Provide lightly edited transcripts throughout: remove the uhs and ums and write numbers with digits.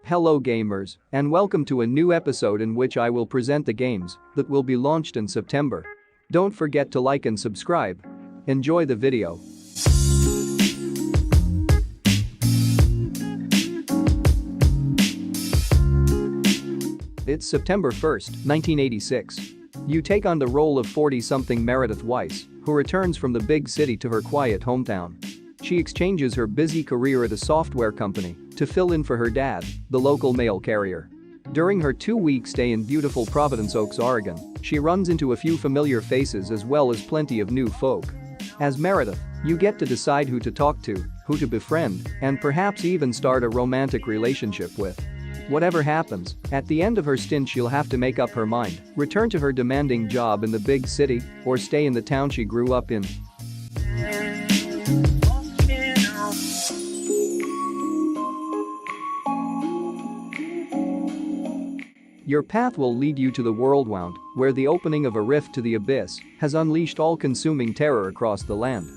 Hello gamers, and welcome to a new episode in which I will present the games that will be launched in September. Don't forget to like and subscribe. Enjoy the video. It's September 1st, 1986. You take on the role of 40-something Meredith Weiss, who returns from the big city to her quiet hometown. She exchanges her busy career at a software company to fill in for her dad, the local mail carrier. During her 2-week stay in beautiful Providence Oaks, Oregon, she runs into a few familiar faces as well as plenty of new folk. As Meredith, you get to decide who to talk to, who to befriend, and perhaps even start a romantic relationship with. Whatever happens, at the end of her stint she'll have to make up her mind, return to her demanding job in the big city, or stay in the town she grew up in. Your path will lead you to the Worldwound, where the opening of a rift to the abyss has unleashed all-consuming terror across the land.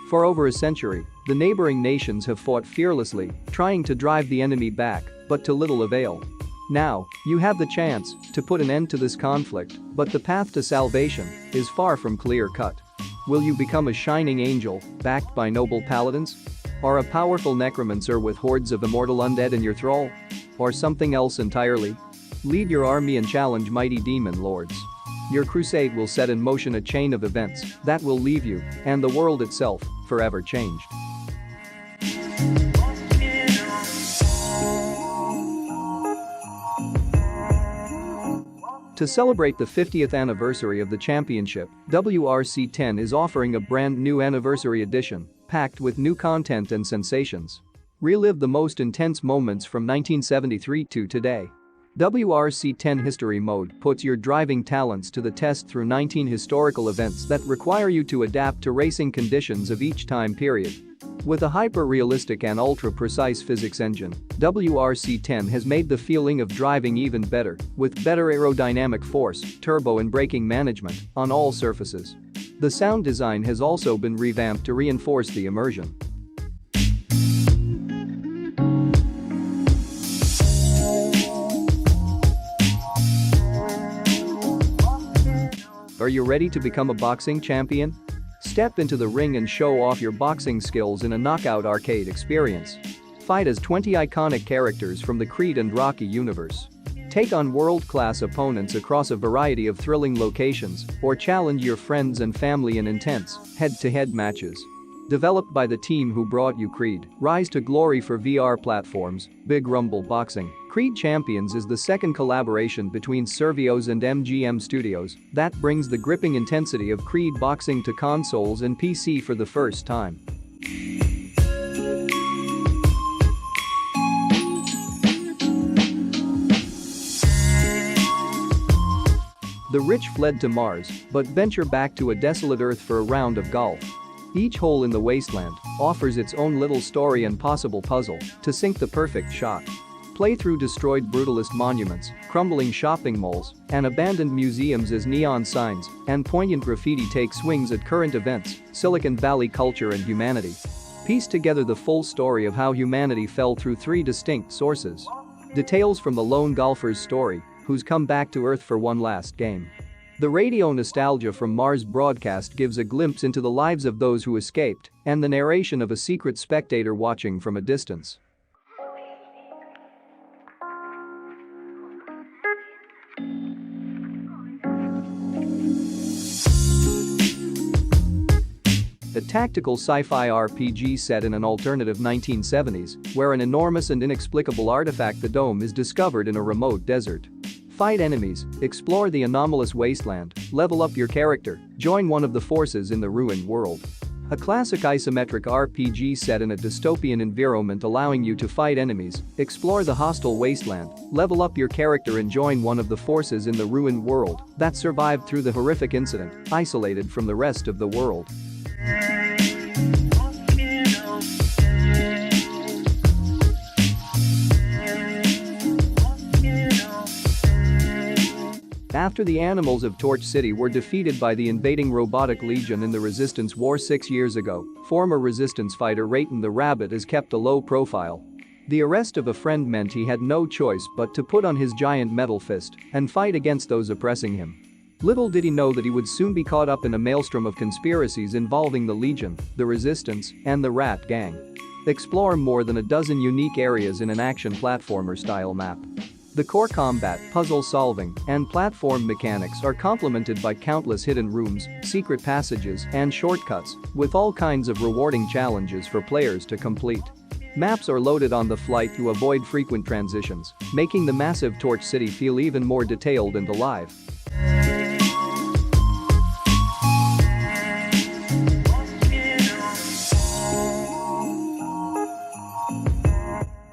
For over a century, the neighboring nations have fought fearlessly, trying to drive the enemy back, but to little avail. Now, you have the chance to put an end to this conflict, but the path to salvation is far from clear-cut. Will you become a shining angel, backed by noble paladins? Or a powerful necromancer with hordes of immortal undead in your thrall? Or something else entirely? Lead your army and challenge mighty demon lords. Your crusade will set in motion a chain of events that will leave you, and the world itself, forever changed. To celebrate the 50th anniversary of the championship, WRC10 is offering a brand new anniversary edition, packed with new content and sensations. Relive the most intense moments from 1973 to today. WRC10 History Mode puts your driving talents to the test through 19 historical events that require you to adapt to racing conditions of each time period. With a hyper-realistic and ultra-precise physics engine, WRC10 has made the feeling of driving even better, with better aerodynamic force, turbo and braking management on all surfaces. The sound design has also been revamped to reinforce the immersion. Are you ready to become a boxing champion? Step into the ring and show off your boxing skills in a knockout arcade experience. Fight as 20 iconic characters from the Creed and Rocky universe. Take on world-class opponents across a variety of thrilling locations, or challenge your friends and family in intense, head-to-head matches. Developed by the team who brought you Creed, Rise to Glory for VR platforms, Big Rumble Boxing. Creed Champions is the second collaboration between Servios and MGM Studios that brings the gripping intensity of Creed boxing to consoles and PC for the first time. The rich fled to Mars, but venture back to a desolate Earth for a round of golf. Each hole in the wasteland offers its own little story and possible puzzle to sink the perfect shot. Play through destroyed brutalist monuments, crumbling shopping malls, and abandoned museums as neon signs and poignant graffiti take swings at current events, Silicon Valley culture and humanity. Piece together the full story of how humanity fell through 3 distinct sources. Details from the lone golfer's story, who's come back to Earth for one last game. The radio nostalgia from Mars broadcast gives a glimpse into the lives of those who escaped, and the narration of a secret spectator watching from a distance. A tactical sci-fi RPG set in an alternative 1970s, where an enormous and inexplicable artifact, the Dome, is discovered in a remote desert. Fight enemies, explore the anomalous wasteland, level up your character, join one of the forces in the ruined world. A classic isometric RPG set in a dystopian environment allowing you to fight enemies, explore the hostile wasteland, level up your character and join one of the forces in the ruined world that survived through the horrific incident, isolated from the rest of the world. After the animals of Torch City were defeated by the invading robotic legion in the Resistance War 6 years ago, former Resistance fighter Rayton the Rabbit has kept a low profile. The arrest of a friend meant he had no choice but to put on his giant metal fist and fight against those oppressing him. Little did he know that he would soon be caught up in a maelstrom of conspiracies involving the Legion, the Resistance, and the Rat Gang. Explore more than a dozen unique areas in an action platformer-style map. The core combat, puzzle solving, and platform mechanics are complemented by countless hidden rooms, secret passages, and shortcuts, with all kinds of rewarding challenges for players to complete. Maps are loaded on the fly to avoid frequent transitions, making the massive Torch City feel even more detailed and alive.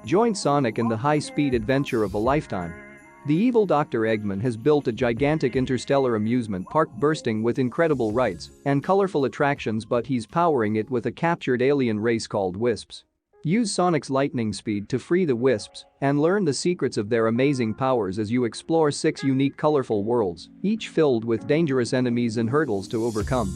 Join Sonic in the high-speed adventure of a lifetime. The evil Dr. Eggman has built a gigantic interstellar amusement park bursting with incredible rides and colorful attractions, but he's powering it with a captured alien race called Wisps. Use Sonic's lightning speed to free the Wisps and learn the secrets of their amazing powers as you explore 6 unique colorful worlds, each filled with dangerous enemies and hurdles to overcome.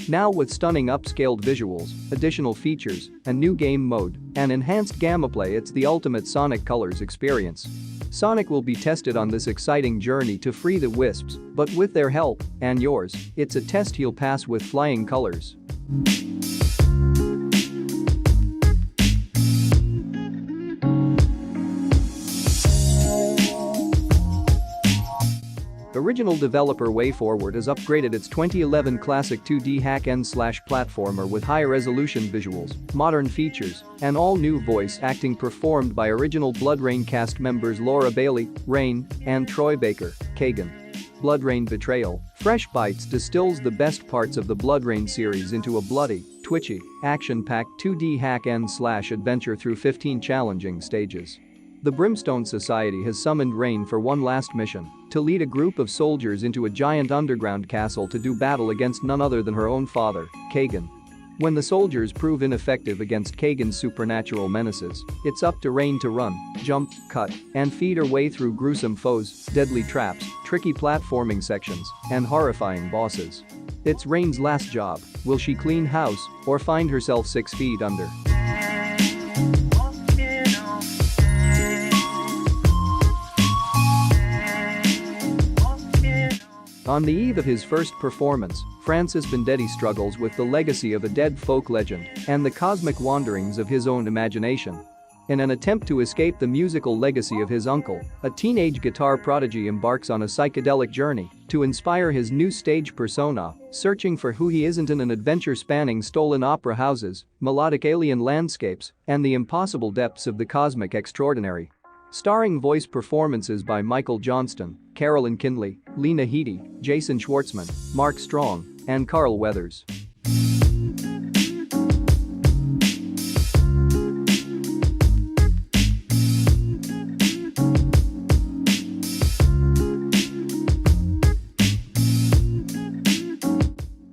Now with stunning upscaled visuals, additional features, a new game mode, and enhanced gameplay, it's the ultimate Sonic Colors experience. Sonic will be tested on this exciting journey to free the Wisps, but with their help, and yours, it's a test he'll pass with flying colors. Original developer WayForward has upgraded its 2011 classic 2D hack-and-slash platformer with high-resolution visuals, modern features, and all-new voice acting performed by original BloodRayne cast members Laura Bailey, Rain, and Troy Baker, Kagan. BloodRayne Betrayal, Fresh Bites distills the best parts of the BloodRayne series into a bloody, twitchy, action-packed 2D hack-and-slash adventure through 15 challenging stages. The Brimstone Society has summoned Rain for one last mission: to lead a group of soldiers into a giant underground castle to do battle against none other than her own father, Kagan. When the soldiers prove ineffective against Kagan's supernatural menaces, it's up to Rain to run, jump, cut, and feed her way through gruesome foes, deadly traps, tricky platforming sections, and horrifying bosses. It's Rain's last job. Will she clean house or find herself 6 feet under? On the eve of his first performance, Francis Vendetti struggles with the legacy of a dead folk legend and the cosmic wanderings of his own imagination. In an attempt to escape the musical legacy of his uncle, a teenage guitar prodigy embarks on a psychedelic journey to inspire his new stage persona, searching for who he isn't in an adventure spanning stolen opera houses, melodic alien landscapes, and the impossible depths of the cosmic extraordinary. Starring voice performances by Michael Johnston, Carolyn Kinley, Lena Headey, Jason Schwartzman, Mark Strong, and Carl Weathers.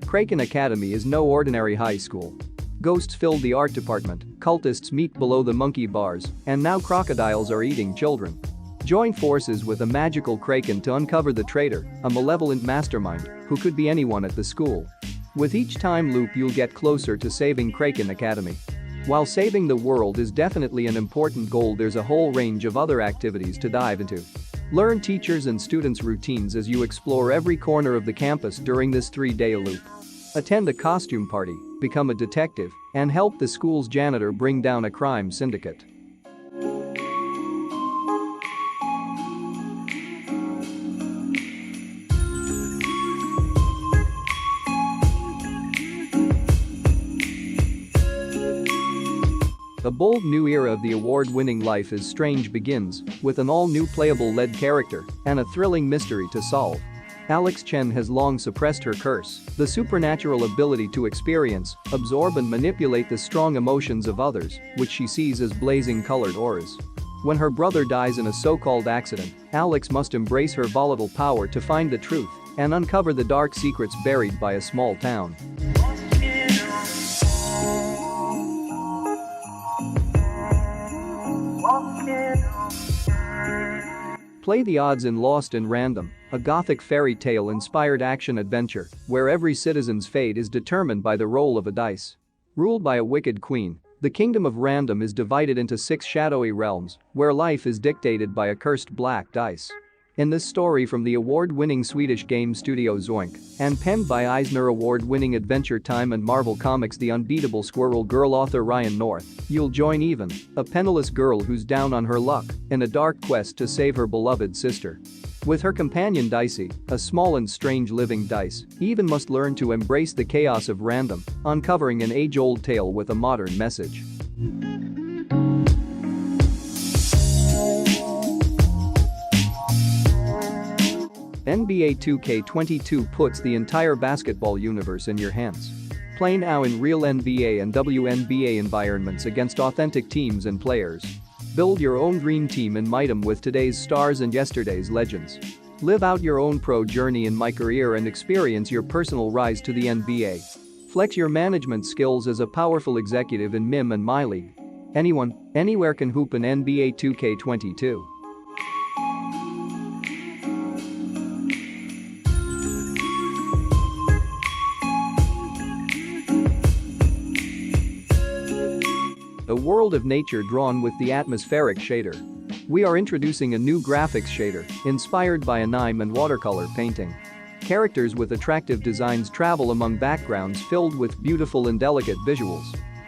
Kraken Academy is no ordinary high school. Ghosts fill the art department, cultists meet below the monkey bars, and now crocodiles are eating children. Join forces with a magical Kraken to uncover the traitor, a malevolent mastermind who could be anyone at the school. With each time loop, you'll get closer to saving Kraken Academy. While saving the world is definitely an important goal, there's a whole range of other activities to dive into. Learn teachers' and students' routines as you explore every corner of the campus during this 3-day loop. Attend a costume party, become a detective, and help the school's janitor bring down a crime syndicate. A bold new era of the award-winning Life is Strange begins with an all-new playable lead character and a thrilling mystery to solve. Alex Chen has long suppressed her curse, the supernatural ability to experience, absorb and manipulate the strong emotions of others, which she sees as blazing colored auras. When her brother dies in a so-called accident, Alex must embrace her volatile power to find the truth and uncover the dark secrets buried by a small town. Play the odds in Lost in Random, a gothic fairy tale-inspired action-adventure where every citizen's fate is determined by the roll of a dice. Ruled by a wicked queen, The kingdom of random is divided into 6 shadowy realms, where life is dictated by a cursed black dice. In this story from the award-winning Swedish game studio Zoink, and penned by Eisner Award-winning Adventure Time and Marvel Comics The Unbeatable Squirrel Girl author Ryan North, you'll join Even, a penniless girl who's down on her luck, in a dark quest to save her beloved sister. With her companion Dicey, a small and strange living dice, Even must learn to embrace the chaos of random, uncovering an age-old tale with a modern message. NBA 2K22 puts the entire basketball universe in your hands. Play now in real NBA and WNBA environments against authentic teams and players. Build your own dream team in Mightum with today's stars and yesterday's legends. Live out your own pro journey in My Career and experience your personal rise to the NBA. Flex your management skills as a powerful executive in MIM and My League. Anyone, anywhere can hoop in NBA 2K22. A world of nature drawn with the atmospheric shader. We are introducing a new graphics shader, inspired by anime and watercolor painting. Characters with attractive designs travel among backgrounds filled with beautiful and delicate visuals.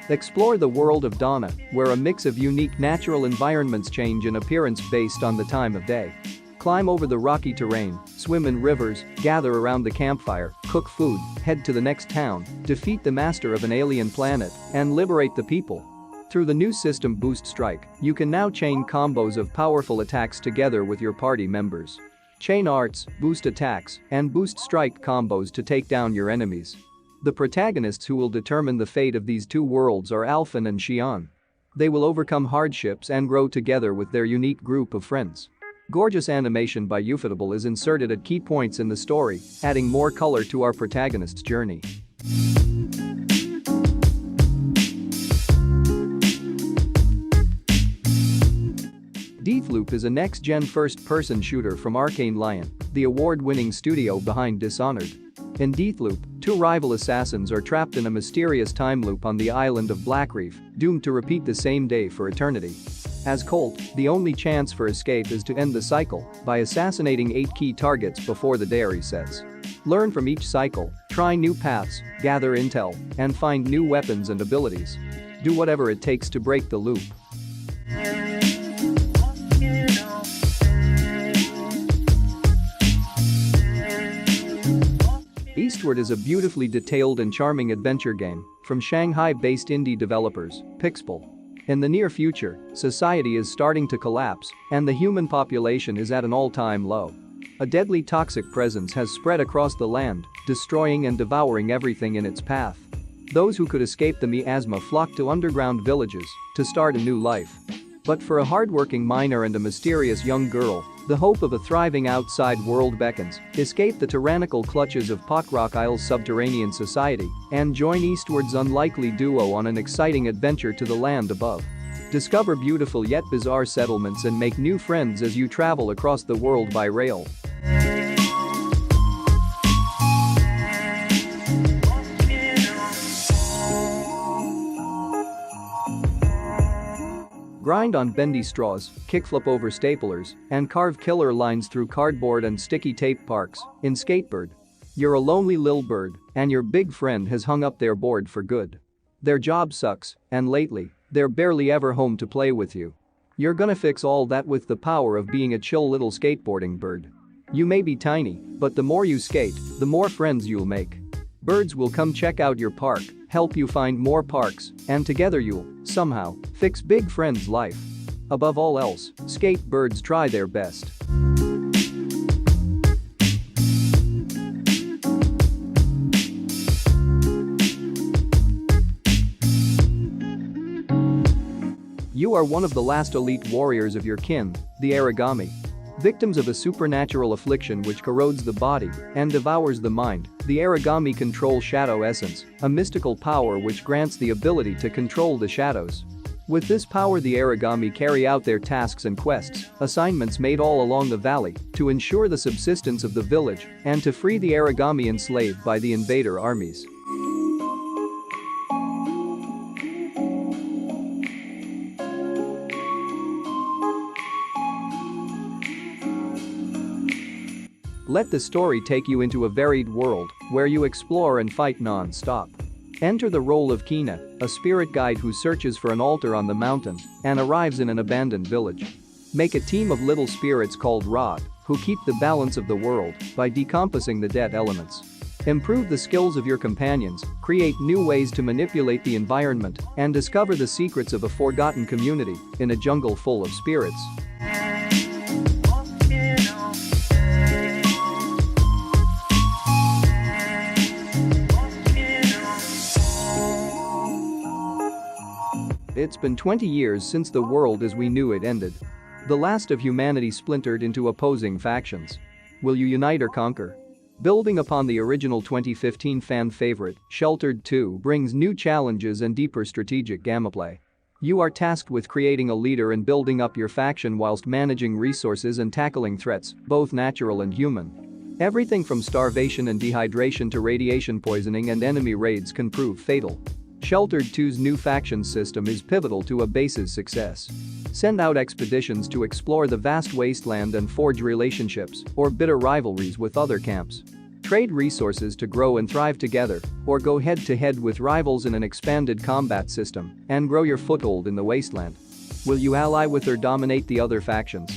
Explore the world of Donna, where a mix of unique natural environments change in appearance based on the time of day. Climb over the rocky terrain, swim in rivers, gather around the campfire, cook food, head to the next town, defeat the master of an alien planet, and liberate the people. Through the new system Boost Strike, you can now chain combos of powerful attacks together with your party members. Chain arts, boost attacks, and boost strike combos to take down your enemies. The protagonists who will determine the fate of these two worlds are Alphen and Xian. They will overcome hardships and grow together with their unique group of friends. Gorgeous animation by Ufotable is inserted at key points in the story, adding more color to our protagonist's journey. Deathloop is a next-gen first-person shooter from Arcane Lion, the award-winning studio behind Dishonored. In Deathloop, 2 rival assassins are trapped in a mysterious time loop on the island of Blackreef, doomed to repeat the same day for eternity. As Colt, the only chance for escape is to end the cycle by assassinating 8 key targets before the day resets. Learn from each cycle, try new paths, gather intel, and find new weapons and abilities. Do whatever it takes to break the loop. Eastward is a beautifully detailed and charming adventure game from Shanghai-based indie developers, Pixpal. In the near future, society is starting to collapse and the human population is at an all-time low. A deadly toxic presence has spread across the land, destroying and devouring everything in its path. Those who could escape the miasma flock to underground villages to start a new life. But for a hardworking miner and a mysterious young girl, the hope of a thriving outside world beckons. Escape the tyrannical clutches of Potrock Isle's subterranean society and join Eastward's unlikely duo on an exciting adventure to the land above. Discover beautiful yet bizarre settlements and make new friends as you travel across the world by rail. Grind on bendy straws, kickflip over staplers, and carve killer lines through cardboard and sticky tape parks in Skatebird. You're a lonely lil bird, and your big friend has hung up their board for good. Their job sucks, and lately, they're barely ever home to play with you. You're gonna fix all that with the power of being a chill little skateboarding bird. You may be tiny, but the more you skate, the more friends you'll make. Birds will come check out your park, help you find more parks, and together you'll, somehow, fix big friend's life. Above all else, skatebirds try their best. You are one of the last elite warriors of your kin, the Aragami. Victims of a supernatural affliction which corrodes the body and devours the mind, the Aragami control Shadow Essence, a mystical power which grants the ability to control the shadows. With this power, the Aragami carry out their tasks and quests, assignments made all along the valley, to ensure the subsistence of the village and to free the Aragami enslaved by the invader armies. Let the story take you into a varied world where you explore and fight non-stop. Enter the role of Kina, a spirit guide who searches for an altar on the mountain and arrives in an abandoned village. Make a team of little spirits called Rod, who keep the balance of the world by decomposing the dead elements. Improve the skills of your companions, create new ways to manipulate the environment, and discover the secrets of a forgotten community in a jungle full of spirits. It's been 20 years since the world as we knew it ended. The last of humanity splintered into opposing factions. Will you unite or conquer? Building upon the original 2015 fan favorite, Sheltered 2 brings new challenges and deeper strategic gameplay. You are tasked with creating a leader and building up your faction whilst managing resources and tackling threats, both natural and human. Everything from starvation and dehydration to radiation poisoning and enemy raids can prove fatal. Sheltered 2's new faction system is pivotal to a base's success. Send out expeditions to explore the vast wasteland and forge relationships or bitter rivalries with other camps. Trade resources to grow and thrive together, or go head-to-head with rivals in an expanded combat system and grow your foothold in the wasteland. Will you ally with or dominate the other factions?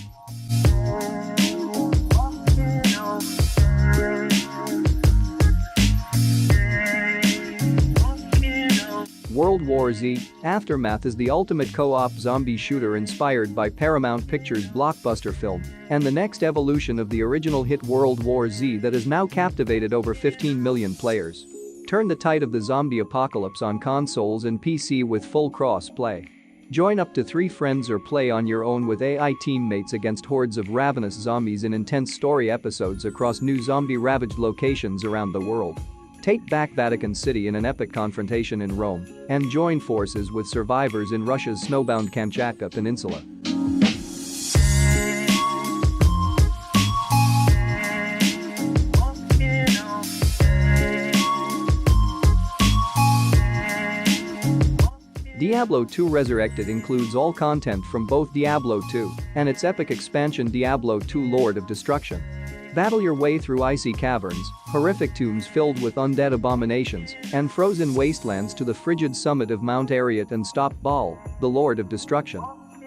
World War Z: Aftermath is the ultimate co-op zombie shooter inspired by Paramount Pictures' blockbuster film and the next evolution of the original hit World War Z that has now captivated over 15 million players. Turn the tide of the zombie apocalypse on consoles and PC with full cross-play. Join up to 3 friends or play on your own with AI teammates against hordes of ravenous zombies in intense story episodes across new zombie-ravaged locations around the world. Take back Vatican City in an epic confrontation in Rome and join forces with survivors in Russia's snowbound Kamchatka Peninsula. Diablo 2 Resurrected includes all content from both Diablo 2 and its epic expansion Diablo 2 Lord of Destruction. Battle your way through icy caverns, horrific tombs filled with undead abominations, and frozen wastelands to the frigid summit of Mount Arreat and stop Baal, the Lord of Destruction.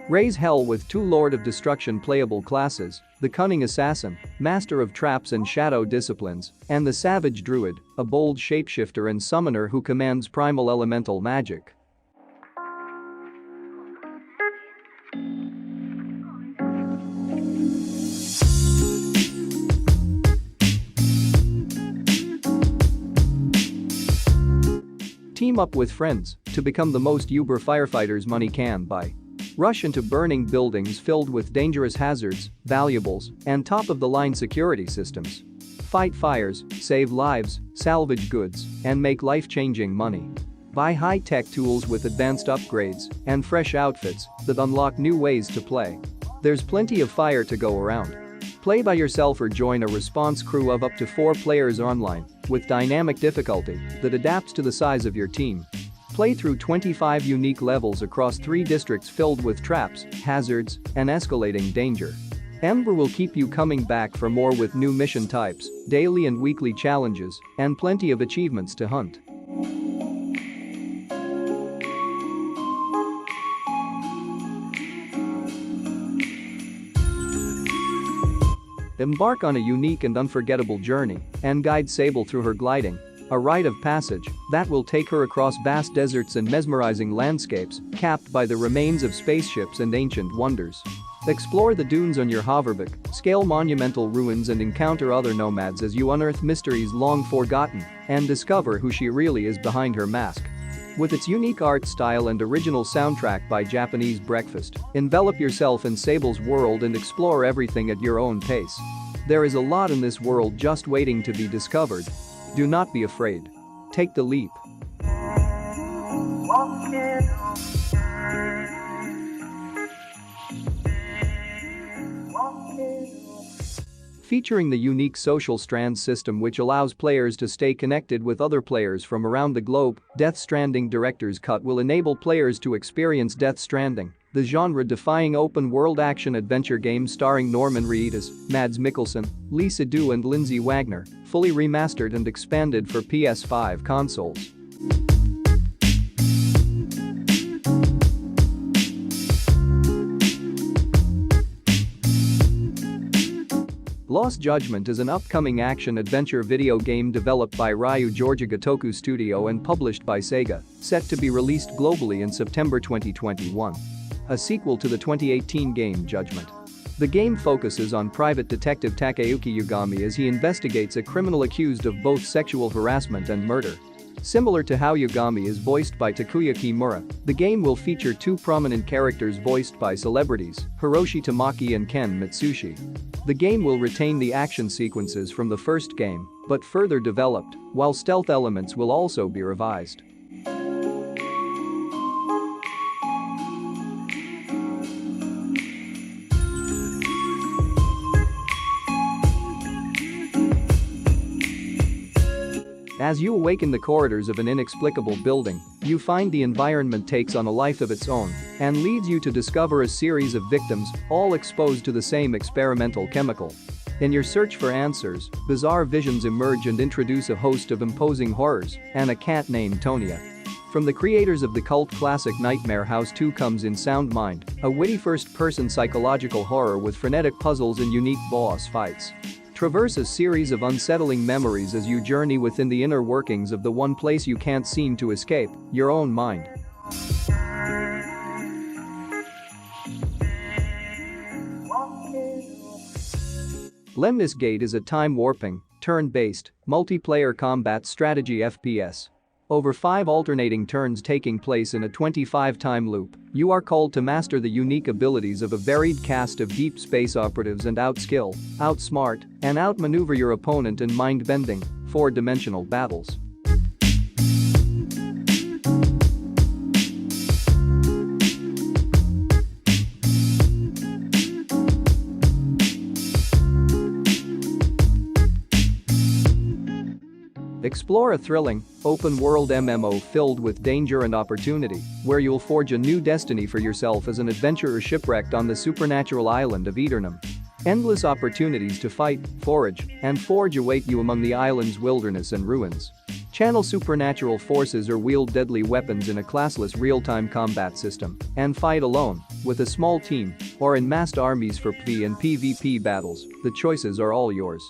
Raise hell with 2 Lord of Destruction playable classes, the Cunning Assassin, Master of Traps and Shadow Disciplines, and the Savage Druid, a bold shapeshifter and summoner who commands primal elemental magic. Team up with friends to become the most Uber firefighters money can buy. Rush into burning buildings filled with dangerous hazards, valuables, and top-of-the-line security systems. Fight fires, save lives, salvage goods, and make life-changing money. Buy high-tech tools with advanced upgrades and fresh outfits that unlock new ways to play. There's plenty of fire to go around. Play by yourself or join a response crew of up to 4 players online with dynamic difficulty that adapts to the size of your team. Play through 25 unique levels across 3 districts filled with traps, hazards, and escalating danger. Ember will keep you coming back for more with new mission types, daily and weekly challenges, and plenty of achievements to hunt. Embark on a unique and unforgettable journey and guide Sable through her gliding, a rite of passage that will take her across vast deserts and mesmerizing landscapes capped by the remains of spaceships and ancient wonders. Explore the dunes on your hoverboard, scale monumental ruins and encounter other nomads as you unearth mysteries long forgotten and discover who she really is behind her mask. With its unique art style and original soundtrack by Japanese Breakfast, envelop yourself in Sable's world and explore everything at your own pace. There is a lot in this world just waiting to be discovered. Do not be afraid. Take the leap. Featuring the unique social strand system which allows players to stay connected with other players from around the globe, Death Stranding Director's Cut will enable players to experience Death Stranding The genre-defying open-world action-adventure game starring Norman Reedus, Mads Mikkelsen, Lee Sedol and Lindsay Wagner, fully remastered and expanded for PS5 consoles. Lost Judgment is an upcoming action-adventure video game developed by Ryu Georgia Gotoku Studio and published by Sega, set to be released globally in September 2021. A sequel to the 2018 game Judgment. The game focuses on private detective Takeuchi Yagami as he investigates a criminal accused of both sexual harassment and murder. Similar to how Yagami is voiced by Takuya Kimura, the game will feature two prominent characters voiced by celebrities, Hiroshi Tamaki and Ken Mitsushi. The game will retain the action sequences from the first game, but further developed, while stealth elements will also be revised. As you awaken the corridors of an inexplicable building, you find the environment takes on a life of its own and leads you to discover a series of victims, all exposed to the same experimental chemical. In your search for answers, bizarre visions emerge and introduce a host of imposing horrors and a cat named Tonya. From the creators of the cult classic Nightmare House 2 comes In Sound Mind, a witty first-person psychological horror with frenetic puzzles and unique boss fights. Traverse a series of unsettling memories as you journey within the inner workings of the one place you can't seem to escape, your own mind. Lemnis Gate is a time-warping, turn-based, multiplayer combat strategy FPS. Over 5 alternating turns taking place in a 25-time loop, you are called to master the unique abilities of a varied cast of deep space operatives and outskill, outsmart, and outmaneuver your opponent in mind-bending, 4-dimensional battles. Explore a thrilling, open-world MMO filled with danger and opportunity, where you'll forge a new destiny for yourself as an adventurer shipwrecked on the supernatural island of Eternum. Endless opportunities to fight, forage, and forge await you among the island's wilderness and ruins. Channel supernatural forces or wield deadly weapons in a classless real-time combat system, and fight alone, with a small team, or in massed armies for PvE and PvP battles. The choices are all yours.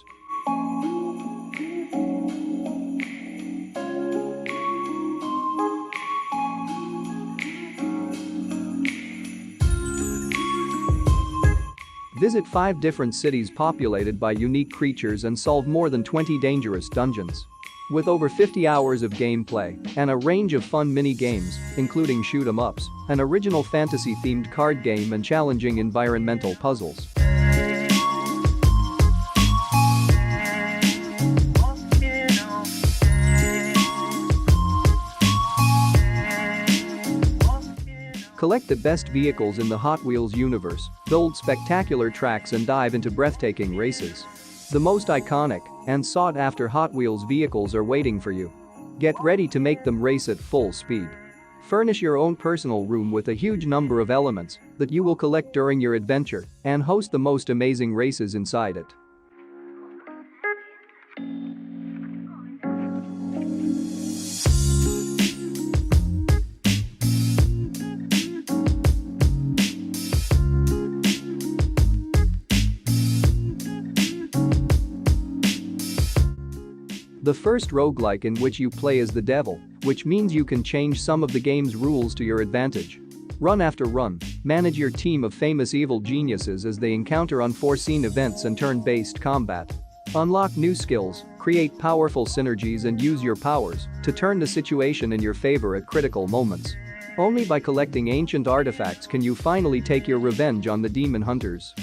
Visit 5 different cities populated by unique creatures and solve more than 20 dangerous dungeons. With over 50 hours of gameplay and a range of fun mini-games, including shoot-'em-ups, an original fantasy-themed card game and challenging environmental puzzles. Collect the best vehicles in the Hot Wheels universe, build spectacular tracks and dive into breathtaking races. The most iconic and sought-after Hot Wheels vehicles are waiting for you. Get ready to make them race at full speed. Furnish your own personal room with a huge number of elements that you will collect during your adventure and host the most amazing races inside it. The first roguelike in which you play as the devil, which means you can change some of the game's rules to your advantage. Run after run, manage your team of famous evil geniuses as they encounter unforeseen events and turn-based combat. Unlock new skills, create powerful synergies and use your powers to turn the situation in your favor at critical moments. Only by collecting ancient artifacts can you finally take your revenge on the demon hunters.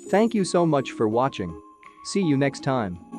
Thank you so much for watching. See you next time.